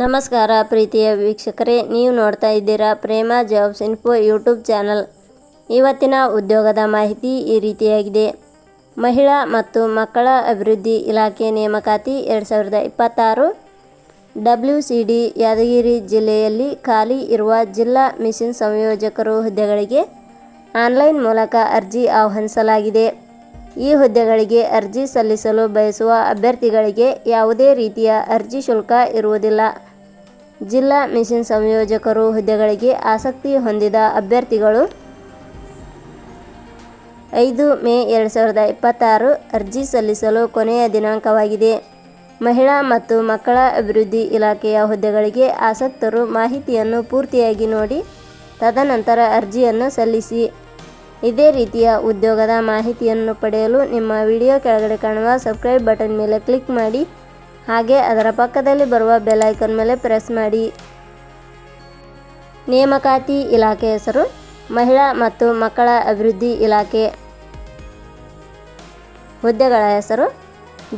ನಮಸ್ಕಾರ ಪ್ರೀತಿಯ ವೀಕ್ಷಕರೇ, ನೀವು ನೋಡ್ತಾ ಇದ್ದೀರಾ ಪ್ರೇಮ ಜಾಬ್ಸ್ ಇನ್ಫೋ ಯೂಟ್ಯೂಬ್ ಚಾನಲ್. ಇವತ್ತಿನ ಉದ್ಯೋಗದ ಮಾಹಿತಿ ಈ ರೀತಿಯಾಗಿದೆ. ಮಹಿಳಾ ಮತ್ತು ಮಕ್ಕಳ ಅಭಿವೃದ್ಧಿ ಇಲಾಖೆ ನೇಮಕಾತಿ 2026. WCD ಯಾದಗಿರಿ ಜಿಲ್ಲೆಯಲ್ಲಿ ಖಾಲಿ ಇರುವ ಜಿಲ್ಲಾ ಮಿಷನ್ ಸಂಯೋಜಕರು ಹುದ್ದೆಗಳಿಗೆ ಆನ್ಲೈನ್ ಮೂಲಕ ಅರ್ಜಿ ಆಹ್ವಾನಿಸಲಾಗಿದೆ. ಈ ಹುದ್ದೆಗಳಿಗೆ ಅರ್ಜಿ ಸಲ್ಲಿಸಲು ಬಯಸುವ ಅಭ್ಯರ್ಥಿಗಳಿಗೆ ಯಾವುದೇ ರೀತಿಯ ಅರ್ಜಿ ಶುಲ್ಕ ಇರುವುದಿಲ್ಲ. ಜಿಲ್ಲಾ ಮಿಷನ್ ಸಂಯೋಜಕರು ಹುದ್ದೆಗಳಿಗೆ ಆಸಕ್ತಿ ಹೊಂದಿದ ಅಭ್ಯರ್ಥಿಗಳು 5 ಮೇ 2026 ಅರ್ಜಿ ಸಲ್ಲಿಸಲು ಕೊನೆಯ ದಿನಾಂಕವಾಗಿದೆ. ಮಹಿಳಾ ಮತ್ತು ಮಕ್ಕಳ ಅಭಿವೃದ್ಧಿ ಇಲಾಖೆಯ ಹುದ್ದೆಗಳಿಗೆ ಆಸಕ್ತರು ಮಾಹಿತಿಯನ್ನು ಪೂರ್ತಿಯಾಗಿ ನೋಡಿ ತದನಂತರ ಅರ್ಜಿಯನ್ನು ಸಲ್ಲಿಸಿ. ಇದೇ ರೀತಿಯ ಉದ್ಯೋಗದ ಮಾಹಿತಿಯನ್ನು ಪಡೆಯಲು ನಿಮ್ಮ ವಿಡಿಯೋ ಕೆಳಗಡೆ ಕಾಣುವ ಸಬ್ಸ್ಕ್ರೈಬ್ ಬಟನ್ ಮೇಲೆ ಕ್ಲಿಕ್ ಮಾಡಿ, ಹಾಗೆ ಅದರ ಪಕ್ಕದಲ್ಲಿ ಬರುವ ಬೆಲ್ ಐಕಾನ್ ಮೇಲೆ ಪ್ರೆಸ್ ಮಾಡಿ. ನೇಮಕಾತಿ ಇಲಾಖೆ ಹೆಸರು ಮಹಿಳಾ ಮತ್ತು ಮಕ್ಕಳ ಅಭಿವೃದ್ಧಿ ಇಲಾಖೆ. ಹುದ್ದೆಗಳ ಹೆಸರು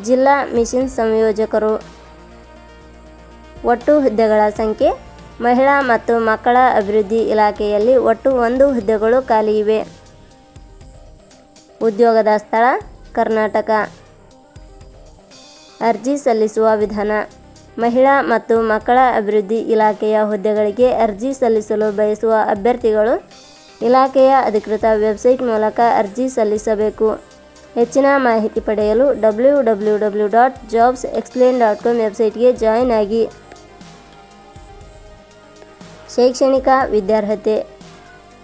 ಜಿಲ್ಲಾ ಮಿಷನ್ ಸಂಯೋಜಕರು. ಒಟ್ಟು ಹುದ್ದೆಗಳ ಸಂಖ್ಯೆ ಮಹಿಳಾ ಮತ್ತು ಮಕ್ಕಳ ಅಭಿವೃದ್ಧಿ ಇಲಾಖೆಯಲ್ಲಿ ಒಟ್ಟು 1 ಹುದ್ದೆಗಳು ಖಾಲಿ ಇವೆ. ಉದ್ಯೋಗದ ಸ್ಥಳ ಕರ್ನಾಟಕ. ಅರ್ಜಿ ಸಲ್ಲಿಸುವ ವಿಧಾನ: ಮಹಿಳಾ ಮತ್ತು ಮಕ್ಕಳ ಅಭಿವೃದ್ಧಿ ಇಲಾಖೆಯ ಹುದ್ದೆಗಳಿಗೆ ಅರ್ಜಿ ಸಲ್ಲಿಸಲು ಬಯಸುವ ಅಭ್ಯರ್ಥಿಗಳು ಇಲಾಖೆಯ ಅಧಿಕೃತ ವೆಬ್ಸೈಟ್ ಮೂಲಕ ಅರ್ಜಿ ಸಲ್ಲಿಸಬೇಕು. ಹೆಚ್ಚಿನ ಮಾಹಿತಿ ಪಡೆಯಲು www.jobsexplain.com ವೆಬ್ಸೈಟ್ಗೆ ಜಾಯಿನ್ ಆಗಿ. ಶೈಕ್ಷಣಿಕ ವಿದ್ಯಾರ್ಹತೆ: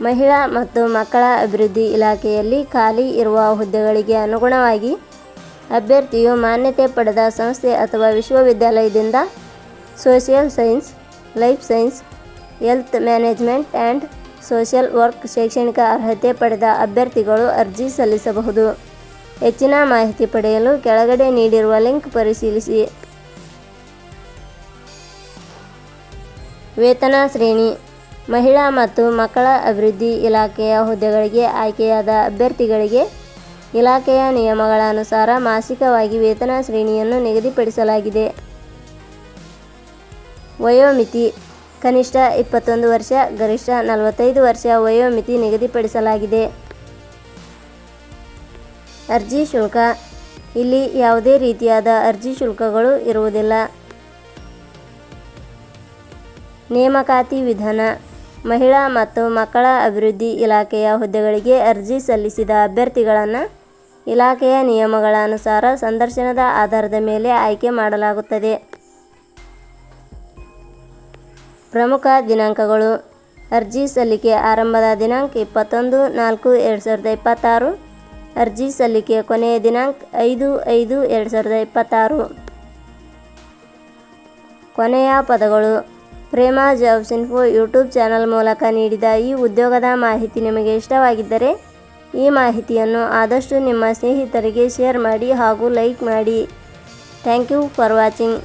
ಮಹಿಳಾ ಮತ್ತು ಮಕ್ಕಳ ಅಭಿವೃದ್ಧಿ ಇಲಾಖೆಯಲ್ಲಿ ಖಾಲಿ ಇರುವ ಹುದ್ದೆಗಳಿಗೆ ಅನುಗುಣವಾಗಿ ಅಭ್ಯರ್ಥಿಯು ಮಾನ್ಯತೆ ಪಡೆದ ಸಂಸ್ಥೆ ಅಥವಾ ವಿಶ್ವವಿದ್ಯಾಲಯದಿಂದ social science, life science, health management and social work ಶೈಕ್ಷಣಿಕ ಅರ್ಹತೆ ಪಡೆದ ಅಭ್ಯರ್ಥಿಗಳು ಅರ್ಜಿ ಸಲ್ಲಿಸಬಹುದು. ಹೆಚ್ಚಿನ ಮಾಹಿತಿ ಪಡೆಯಲು ಕೆಳಗಡೆ ನೀಡಿರುವ ಲಿಂಕ್ ಪರಿಶೀಲಿಸಿ. ವೇತನ ಶ್ರೇಣಿ: ಮಹಿಳಾ ಮತ್ತು ಮಕ್ಕಳ ಅಭಿವೃದ್ಧಿ ಇಲಾಖೆಯ ಹುದ್ದೆಗಳಿಗೆ ಆಯ್ಕೆಯಾದ ಅಭ್ಯರ್ಥಿಗಳಿಗೆ ಇಲಾಖೆಯ ನಿಯಮಗಳ ಅನುಸಾರ ಮಾಸಿಕವಾಗಿ ವೇತನ ಶ್ರೇಣಿಯನ್ನು ನಿಗದಿಪಡಿಸಲಾಗಿದೆ. ವಯೋಮಿತಿ: ಕನಿಷ್ಠ 21 ವರ್ಷ, ಗರಿಷ್ಠ 45 ವರ್ಷ ವಯೋಮಿತಿ ನಿಗದಿಪಡಿಸಲಾಗಿದೆ. ಅರ್ಜಿ ಶುಲ್ಕ: ಇಲ್ಲಿ ಯಾವುದೇ ರೀತಿಯಾದ ಅರ್ಜಿ ಶುಲ್ಕಗಳು ಇರುವುದಿಲ್ಲ. ನೇಮಕಾತಿ ವಿಧಾನ: ಮಹಿಳಾ ಮತ್ತು ಮಕ್ಕಳ ಅಭಿವೃದ್ಧಿ ಇಲಾಖೆಯ ಹುದ್ದೆಗಳಿಗೆ ಅರ್ಜಿ ಸಲ್ಲಿಸಿದ ಅಭ್ಯರ್ಥಿಗಳನ್ನು ಇಲಾಖೆಯ ನಿಯಮಗಳ ಅನುಸಾರ ಸಂದರ್ಶನದ ಆಧಾರದ ಮೇಲೆ ಆಯ್ಕೆ ಮಾಡಲಾಗುತ್ತದೆ. ಪ್ರಮುಖ ದಿನಾಂಕಗಳು: ಅರ್ಜಿ ಸಲ್ಲಿಕೆ ಆರಂಭದ ದಿನಾಂಕ 21/4/2026. ಅರ್ಜಿ ಸಲ್ಲಿಕೆ ಕೊನೆಯ ದಿನಾಂಕ 5/5/2026. ಕೊನೆಯ ಪದಗಳು: ಪ್ರೇಮ ಜಾಬ್ಸ್ ಇನ್ಫೋ ಯೂಟ್ಯೂಬ್ ಚಾನಲ್ ಮೂಲಕ ನೀಡಿದ ಈ ಉದ್ಯೋಗದ ಮಾಹಿತಿ ನಿಮಗೆ ಇಷ್ಟವಾಗಿದ್ದರೆ ಈ ಮಾಹಿತಿಯನ್ನು ಆದಷ್ಟು ನಿಮ್ಮ ಸ್ನೇಹಿತರಿಗೆ ಶೇರ್ ಮಾಡಿ ಹಾಗೂ ಲೈಕ್ ಮಾಡಿ. Thank you for watching.